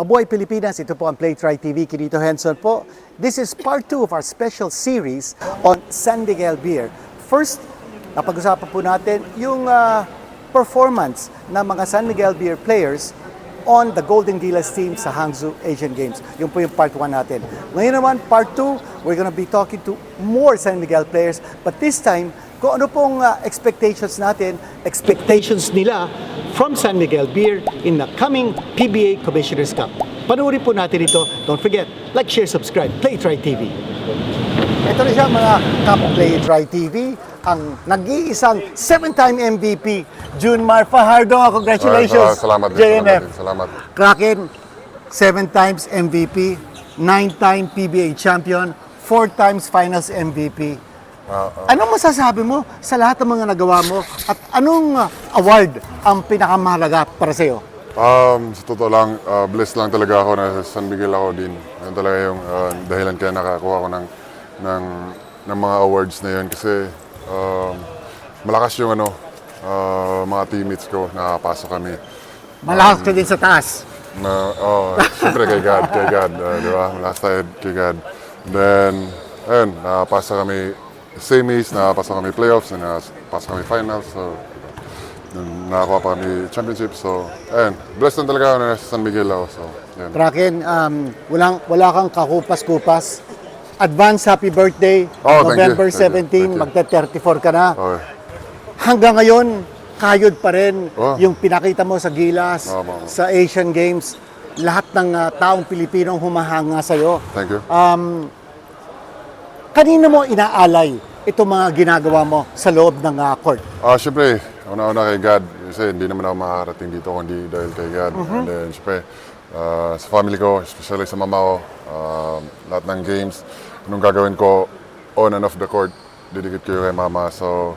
Mabuhay Pilipinas, ito po ang Play Try TV, Kinito Henson po. This is part 2 of our special series on San Miguel Beer. First, napag-usapan po natin yung performance ng mga San Miguel Beer players on the Golden Gilas team sa Hangzhou Asian Games. Yun po yung part 1 natin. Ngayon naman, part 2, we're gonna be talking to more San Miguel players, but this time, kung ano pong expectations natin, expectations nila from San Miguel Beer in the coming PBA Commissioner's Cup. Panoorin po natin ito. Don't forget, like, share, subscribe. Play Try TV. Ito na siya mga Cup Play Try TV, ang nag-iisang 7-time MVP, Junemar Fajardo. Congratulations, salamat JMF. Salamat. Kraken, 7 times MVP, 9-time PBA champion, 4 times Finals MVP. Anong masasabi mo sa lahat ng mga nagawa mo at anong award ang pinakamahalaga para sa iyo? Sa totoo lang, blessed lang talaga ako na San Miguel ako din. Yan talaga yung dahilan kaya nakakuha ko ng mga awards na yun kasi malakas yung mga teammates ko, nakapasok kami. Malakas ka din sa taas. Siyempre kay God, di ba? Malakas tayo kay God. Then, ayun, nakapasa kami semis, nakapasa kami playoffs, nakapasa kami finals. So, nakakuha pa kami championship. So, ayun, blessed na talaga ako na sa San Miguel ako. So, ayun. Kraken, wala kang kakupas-kupas. Advance happy birthday, November 17, magta-34 ka na. Okay. Hanggang ngayon, kayod pa rin yung pinakita mo sa Gilas, sa Asian Games. Lahat ng taong Pilipinong humahanga sa'yo. Thank you. Kanina mo inaalay itong mga ginagawa mo sa loob ng court? Siyempre, una-una kay God. Kasi hindi naman ako makakarating dito kundi dahil kay God. And then, siyempre, sa family ko, especially sa mama ko, lahat ng games, anong gagawin ko on and off the court, didikit ko kay mama. So,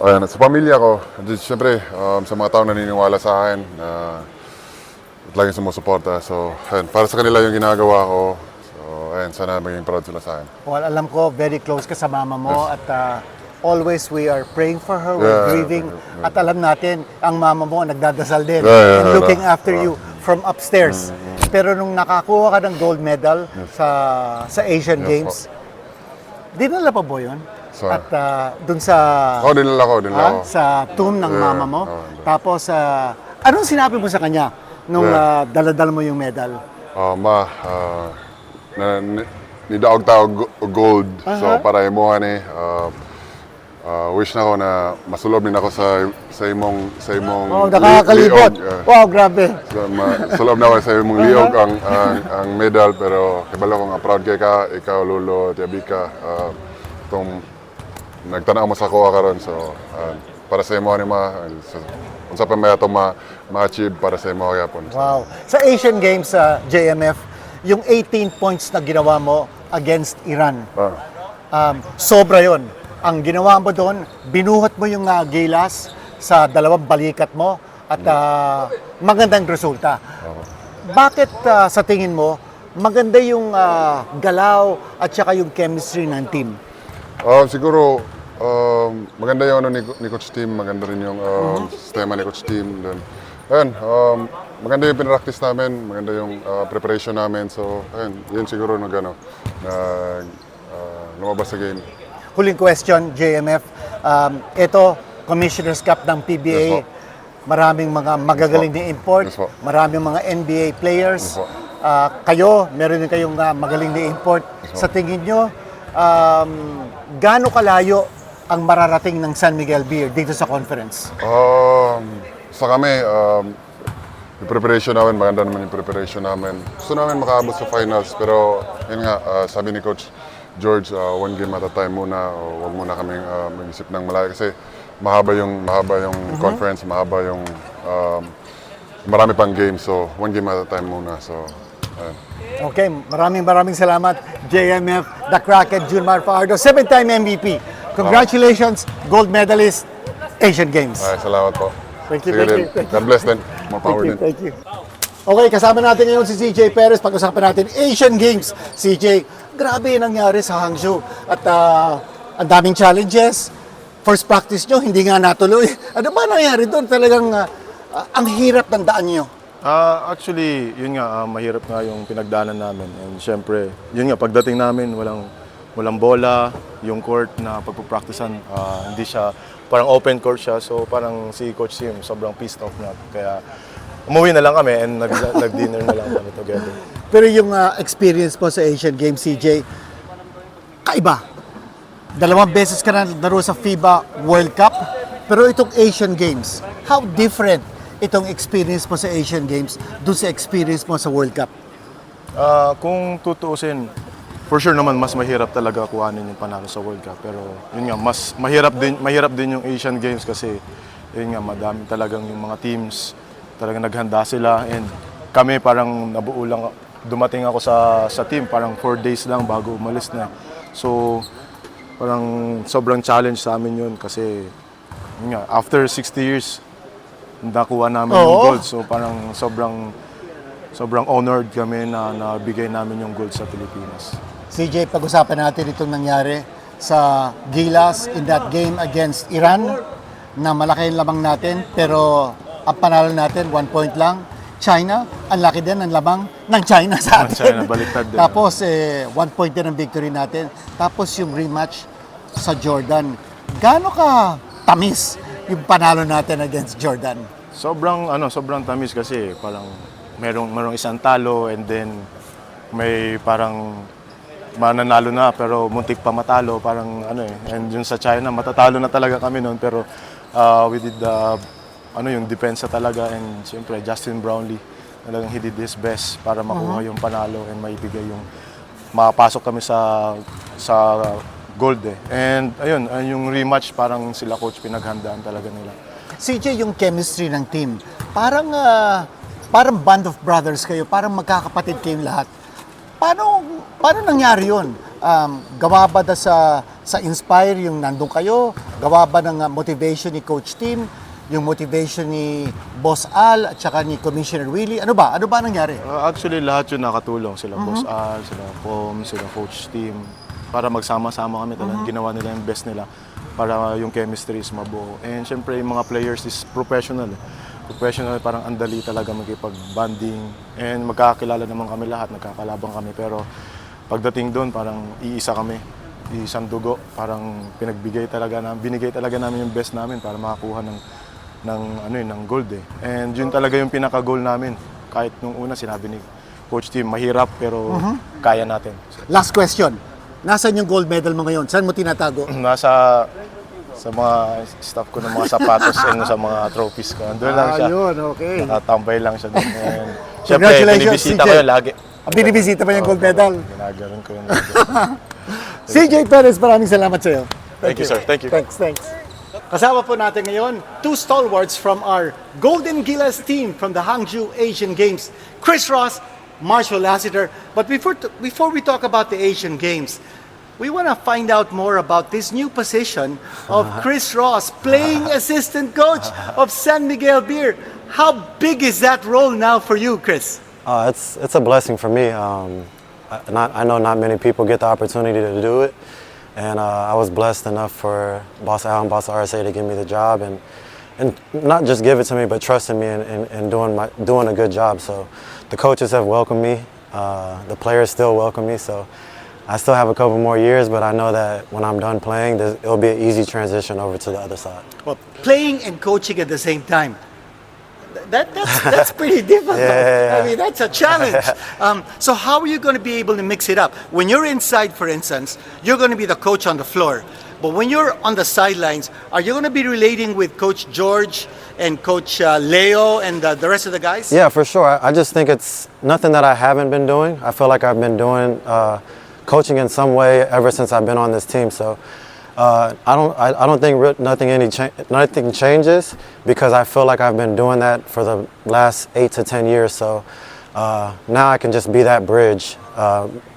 ayan, sa pamilya ko, siyempre, sa mga taong naniniwala sa akin, at laging sumusuporta. So, ayan, para sa kanila yung ginagawa ko. Ayan, sana maging proud sila sa akin. Well, alam ko, very close ka sa mama mo at always we are praying for her, we're grieving. At alam natin, ang mama mo nagdadasal din and looking after you from upstairs. Pero nung nakakuha ka ng gold medal sa Asian Games, dinala pa po yun? At dun sa... dinala ko. Sa tomb ng mama mo. Tapos, anong sinabi mo sa kanya nung daladala mo yung medal? Nidaog tao gold. So para imuha ni wish na ko na masulob din ako sa imong nakakakalibot. Wow, grabe. Sulob na ako sa imong liog ang medal, pero kabalo ko nga proud kay ka, ikaw Lolo, tiabi ka, itong nagtanaw mo sa kuha karon. So para sa imo ni unsa pa may ato ma-achieve para sa imo gyapon. Wow. Sa Asian Games sa JMF, yung 18 points na ginawa mo against Iran, sobra yon. Ang ginawa mo doon, binuhat mo yung Gilas sa dalawang balikat mo at magandang resulta. Bakit sa tingin mo, maganda yung galaw at saka yung chemistry ng team? Siguro, maganda yung ni Coach Team, maganda rin yung sistema ni Coach Team. Ayun, maganda yung pinractice namin, maganda yung preparation namin. So, ayun, yun siguro na lumabas sa game. Huling question, JMF. Ito, Commissioner's Cup ng PBA. Maraming mga magagaling na import, maraming mga NBA players. Kayo, meron din kayong magaling na import. Sa tingin nyo, gaano kalayo ang mararating ng San Miguel Beer dito sa conference? Sa kami, yung preparation namin, maganda naman yung preparation namin. Gusto namin makaabot sa finals, pero yun nga, sabi ni Coach George, one game at a time muna, huwag muna kaming mag-isip ng malayo kasi mahaba yung conference, mahaba yung marami pang games, so one game at a time muna. So, okay, maraming salamat, JMF, the Kraken, Junemar Fajardo, 7-time MVP. Congratulations, gold medalist, Asian Games. Salamat po. Thank you. God bless din. More power din. Thank you. Okay, kasama natin ngayon si CJ Perez. Pag-usapan natin Asian Games. CJ, grabe yung nangyari sa Hangzhou. At ang daming challenges. First practice nyo, hindi nga natuloy. Ano ba nangyari doon? Talagang ang hirap ng daan nyo. Actually, yun nga, mahirap nga yung pinagdaanan namin. And syempre, yun nga, pagdating namin, walang bola, yung court na pagpupracticean, hindi siya, parang open court siya. So parang si Coach Sim, sobrang pissed off na. Kaya umuwi na lang kami and nag-dinner na lang kami together. Pero yung experience mo sa Asian Games, CJ, kaiba. 2 beses ka na laro sa FIBA World Cup, pero itong Asian Games, how different itong experience mo sa Asian Games doon sa experience mo sa World Cup? Kung tutuusin, for sure naman mas mahirap talaga kuhanin yung panalo sa World Cup. Pero yun nga, mas mahirap din yung Asian Games kasi yun nga, madami talagang yung mga teams, talagang naghanda sila. And kami parang nabuo lang, dumating ako sa team parang 4 days lang bago umalis na. So parang sobrang challenge sa amin yun kasi yun nga, after 60 years, nakuha namin yung gold. So parang sobrang honored kami na nabigay namin yung gold sa Pilipinas. CJ, pag-usapan natin itong nangyari sa Gilas in that game against Iran na malaki yung lamang natin pero ang panalo natin 1 point lang. China, ang laki din ang lamang ng China sa atin. China, baliktad din. Tapos 1 point din ang victory natin. Tapos yung rematch sa Jordan. Gaano ka tamis yung panalo natin against Jordan? Sobrang tamis kasi parang merong isang talo and then may parang mananalo na pero muntik pa matalo parang and yun sa China matatalo na talaga kami noon pero we did yung depensa talaga and siyempre Justin Brownlee talagang he did his best para makuha yung panalo and maibigay yung makapasok kami sa gold And ayun, yung rematch parang sila coach pinaghandaan talaga nila. CJ, yung chemistry ng team, parang band of brothers kayo, parang magkakapatid kayong lahat. Paano nangyari yun? Gawa ba sa Inspire yung nandun kayo? Gawa ba ng motivation ni Coach Tim? Yung motivation ni Boss Al at saka ni Commissioner Willie? Ano ba nangyari? Actually, lahat yun nakatulong. Sila Boss Al, sila Pom, sila Coach Tim. Para magsama-sama kami talagang ginawa nila yung best nila para yung chemistry is mabuo. And syempre, yung mga players is professional. Professional, parang andali talaga magkipag-banding. And magkakakilala naman kami lahat, nagkakalabang kami. Pero pagdating doon, parang iisa kami. Iisang dugo. Parang binigay talaga namin yung best namin para makakuha ng gold And yun talaga yung pinaka-goal namin. Kahit nung una sinabi ni Coach Tim, mahirap pero kaya natin. Last question. Nasaan yung gold medal mo ngayon? Saan mo tinatago? Nasa sa mga staff ko ng mga sapatos and sa mga trophies ko. Doon lang siya. Yun, okay. Nakatambay lang siya doon. Siyempre, Congratulations, binibisita CJ. ko yun lagi. Binibisita pa yung gold medal. Ginaganon ko yun. CJ Perez, maraming salamat sa iyo. Thank you, sir. Thank you. Thanks. Kasama po natin ngayon, 2 stalwarts from our Golden Gilas team from the Hangzhou Asian Games, Chris Ross, Marcio Lassiter. But before we talk about the Asian Games, we want to find out more about this new position of Chris Ross, playing assistant coach of San Miguel Beer. How big is that role now for you, Chris? It's a blessing for me. I know not many people get the opportunity to do it, and I was blessed enough for Boss Al and Boss RSA to give me the job and not just give it to me, but trust in me and doing a good job. So the coaches have welcomed me. The players still welcome me. So I still have a couple more years, but I know that when I'm done playing, it'll be an easy transition over to the other side. Well, playing and coaching at the same time. That's pretty difficult. Yeah. I mean, that's a challenge. So how are you going to be able to mix it up? When you're inside, for instance, you're going to be the coach on the floor. But when you're on the sidelines, are you going to be relating with Coach George and Coach Leo and the rest of the guys? Yeah, for sure. I just think it's nothing that I haven't been doing. I feel like I've been doing coaching in some way ever since I've been on this team. So I don't think nothing changes because I feel like I've been doing that for the last 8 to 10 years. So now I can just be that bridge,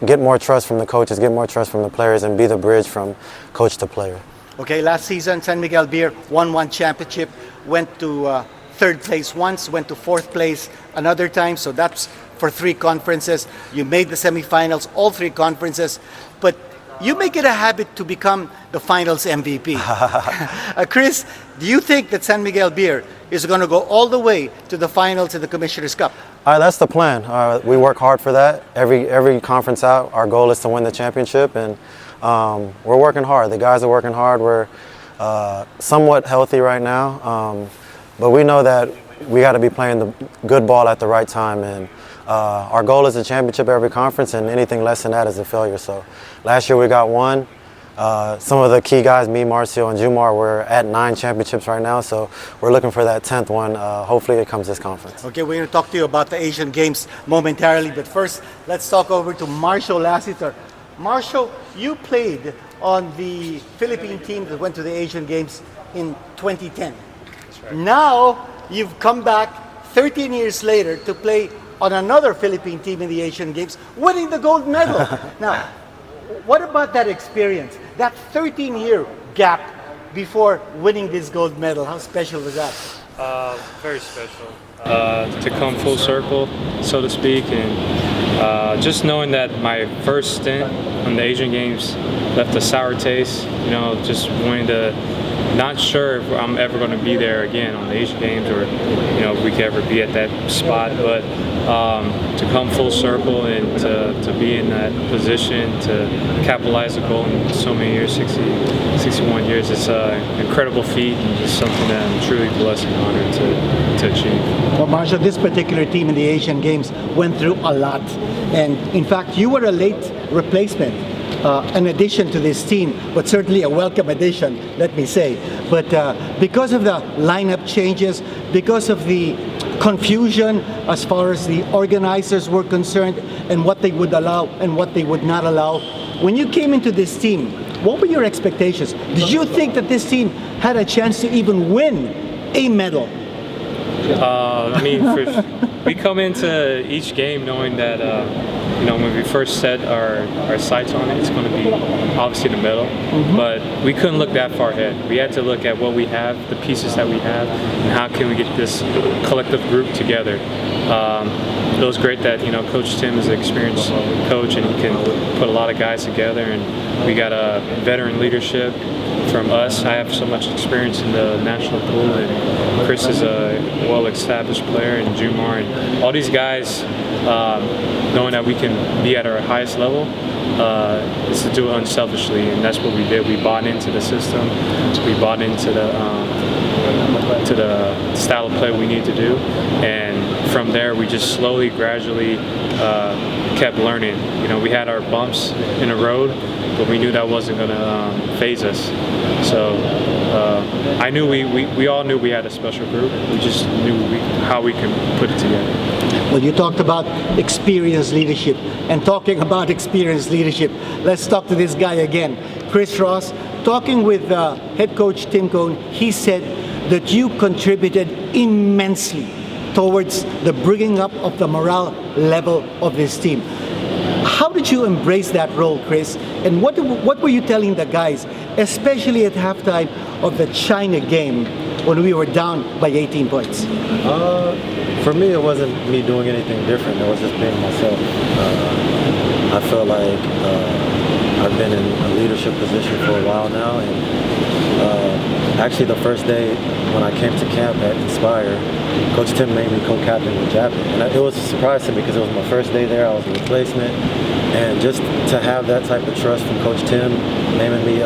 get more trust from the coaches, get more trust from the players, and be the bridge from coach to player. Okay, last season, San Miguel Beer won 1 championship, went to 3rd place once, went to 4th place another time. So that's for 3 conferences. You made the semifinals, all 3 conferences. But you make it a habit to become the finals MVP. Chris, do you think that San Miguel Beer is going to go all the way to the finals in the Commissioner's Cup? That's the plan. We work hard for that. Every conference out, our goal is to win the championship, and we're working hard. The guys are working hard. We're somewhat healthy right now, but we know that we got to be playing the good ball at the right time, and our goal is a championship every conference, and anything less than that is a failure. So last year we got one. Some of the key guys, me, Marcio, and Junemar, we're at 9 championships right now, so we're looking for that 10th one. Hopefully it comes this conference. Okay, we're going to talk to you about the Asian Games momentarily, but first, let's talk over to Marcio Lassiter. Marcio, you played on the Philippine team that went to the Asian Games in 2010. That's right. Now, you've come back 13 years later to play on another Philippine team in the Asian Games, winning the gold medal. Now, what about that experience? That 13-year gap before winning this gold medal, how special was that? Very special. To come full circle, so to speak, and just knowing that my first stint on the Asian Games left a sour taste, you know, just wanting to, not sure if I'm ever going to be there again on the Asian Games, or, you know, if we could ever be at that spot, but to come full circle and to be in that position, to capitalize the goal in so many years, 61 years, it's an incredible feat and just something that I'm truly blessed and honored to achieve. Well, Marcio, this particular team in the Asian Games went through a lot, and in fact, you were a late replacement. An addition to this team, but certainly a welcome addition, let me say. But because of the lineup changes, because of the confusion as far as the organizers were concerned and what they would allow and what they would not allow, when you came into this team, what were your expectations? Did you think that this team had a chance to even win a medal? I mean, we come into each game knowing that, you know, when we first set our sights on it, it's going to be obviously the medal, but we couldn't look that far ahead. We had to look at what we have, the pieces that we have, and how can we get this collective group together. It was great that, you know, Coach Tim is an experienced coach and he can put a lot of guys together, and we got a veteran leadership from us. I have so much experience in the national pool, and Chris is a well-established player, and Junemar, and all these guys, knowing that we can be at our highest level, is to do it unselfishly, and that's what we did. We bought into the system, we bought into the style of play we need to do, and from there we just slowly, gradually kept learning. You know, we had our bumps in the road, but we knew that wasn't going to phase us. So I knew we all knew we had a special group. We just knew how we can put it together. Well, you talked about experienced leadership, and talking about experienced leadership, let's talk to this guy again, Chris Ross. Talking with head coach Tim Cone, he said that you contributed immensely towards the bringing up of the morale level of this team. How did you embrace that role, Chris? And what were you telling the guys, especially at halftime of the China game when we were down by 18 points? For me, it wasn't me doing anything different. It was just being myself. I feel like I've been in a leadership position for a while now, and actually the first day when I came to camp at Inspire, Coach Tim made me co-captain with Japin, and it was a surprise to me because it was my first day there. I was a replacement, and just to have that type of trust from Coach Tim naming me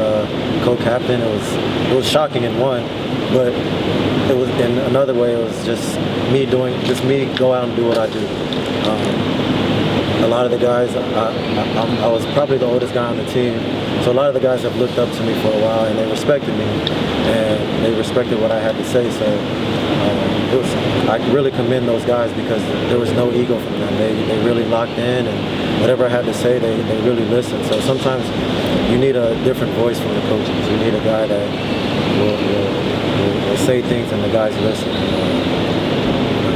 co-captain, it was shocking in one, but it was in another way. It was just me go out and do what I do. A lot of the guys, I was probably the oldest guy on the team, so a lot of the guys have looked up to me for a while, and they respected me, and they respected what I had to say. So I really commend those guys because there was no ego from them. They really locked in, and whatever I had to say, they really listened. So sometimes you need a different voice from the coaches. You need a guy that will say things and the guys listen.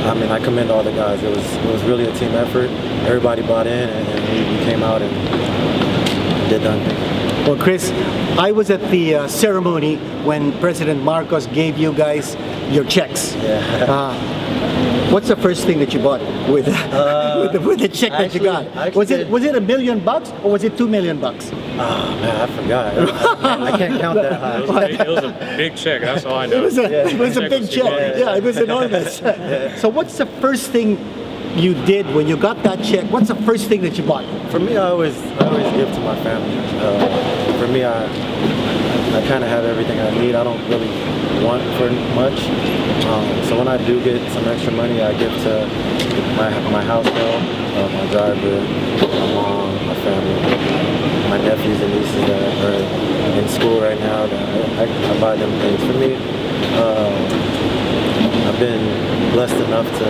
I mean, I commend all the guys. It was really a team effort. Everybody bought in, and we came out and did done things. Well, Chris, I was at the ceremony when President Marcos gave you guys your checks. Yeah. What's the first thing that you bought with with the check that you got? Was it $1 million or was it $2 million? Oh man, I forgot. I can't count that high. It was a big check. That's all I know. It was a big check. Yeah, it was enormous. So what's the first thing you did when you got that check? What's the first thing that you bought? For me, I always give to my family. For me, I kind of have everything I need. I don't really want for much. So when I do get some extra money, I give to my house help, my driver, my mom, my family, my nephews and nieces that are in school right now. That I buy them things. For me, I've been blessed enough to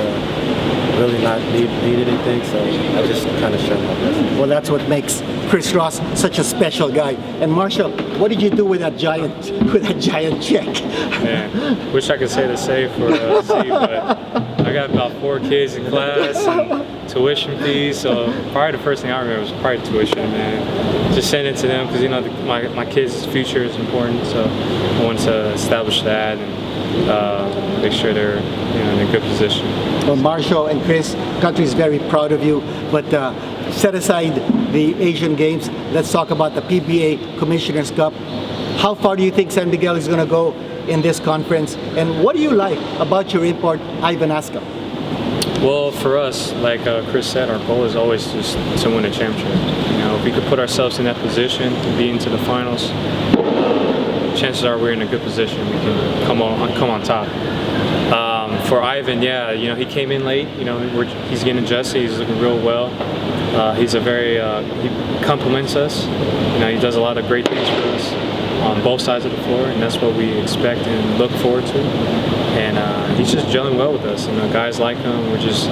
really not need anything, so I just kind of share my blessings. Well, that's what makes Chris Ross such a special guy. And Marshall, what did you do with that giant check? Man, wish I could say the same for C, but I got about 4 kids in class and tuition fees, so probably the first thing I remember was probably tuition, man. Just send it to them because, you know, my kids' future is important, so I wanted to establish that and make sure they're, you know, in a good position. Well, Marshall and Chris, country is very proud of you, but set aside the Asian Games, let's talk about the PBA Commissioner's Cup. How far do you think San Miguel is going to go in this conference, and what do you like about your import, Ivan Ascom? Well, for us, like Chris said, our goal is always just to win a championship. You know, if we could put ourselves in that position to be into the finals, chances are we're in a good position. We can come on top. For Ivan, yeah, you know, he came in late. You know, he's getting adjusted. He's looking real well. He's a very he complements us. You know, he does a lot of great things for us on both sides of the floor, and that's what we expect and look forward to. And he's just gelling well with us. You know, guys like him, we're just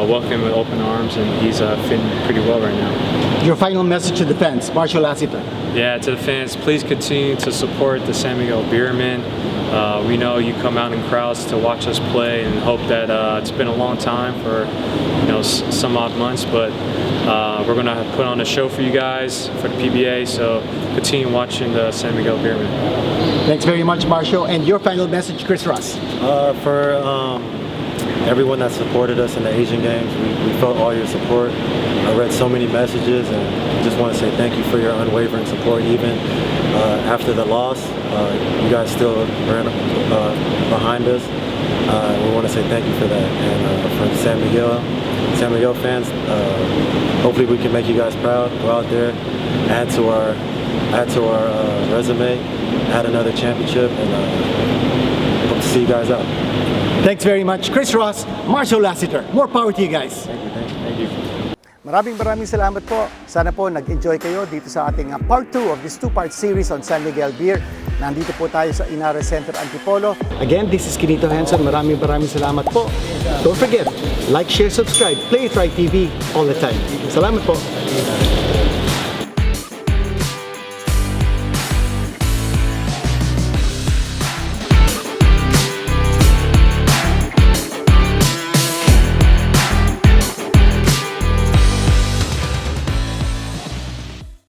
welcoming him with open arms, and he's fitting pretty well right now. Your final message to the fans, Marcio Lassiter. Yeah, to the fans, please continue to support the San Miguel Beermen. We know you come out in crowds to watch us play, and hope that it's been a long time for, you know, some odd months, but we're going to put on a show for you guys for the PBA, so continue watching the San Miguel Beermen. Thanks very much, Marcio. And your final message, Chris Ross. For everyone that supported us in the Asian Games, we felt all your support. I read so many messages, and just want to say thank you for your unwavering support. Even after the loss, you guys still ran behind us. We want to say thank you for that. And for the San Miguel fans, hopefully we can make you guys proud. Go out there, add to our resume, add another championship, and hope to see you guys out. Thanks very much, Chris Ross, Marcio Lassiter. More power to you guys. Thank you. Maraming salamat po. Sana po nag-enjoy kayo dito sa ating part 2 of this 2-part series on San Miguel Beer. Nandito po tayo sa Inara Center, Antipolo. Again, this is Kinito Henson. Maraming salamat po. Don't forget, like, share, subscribe. Play It Right TV all the time. Salamat po.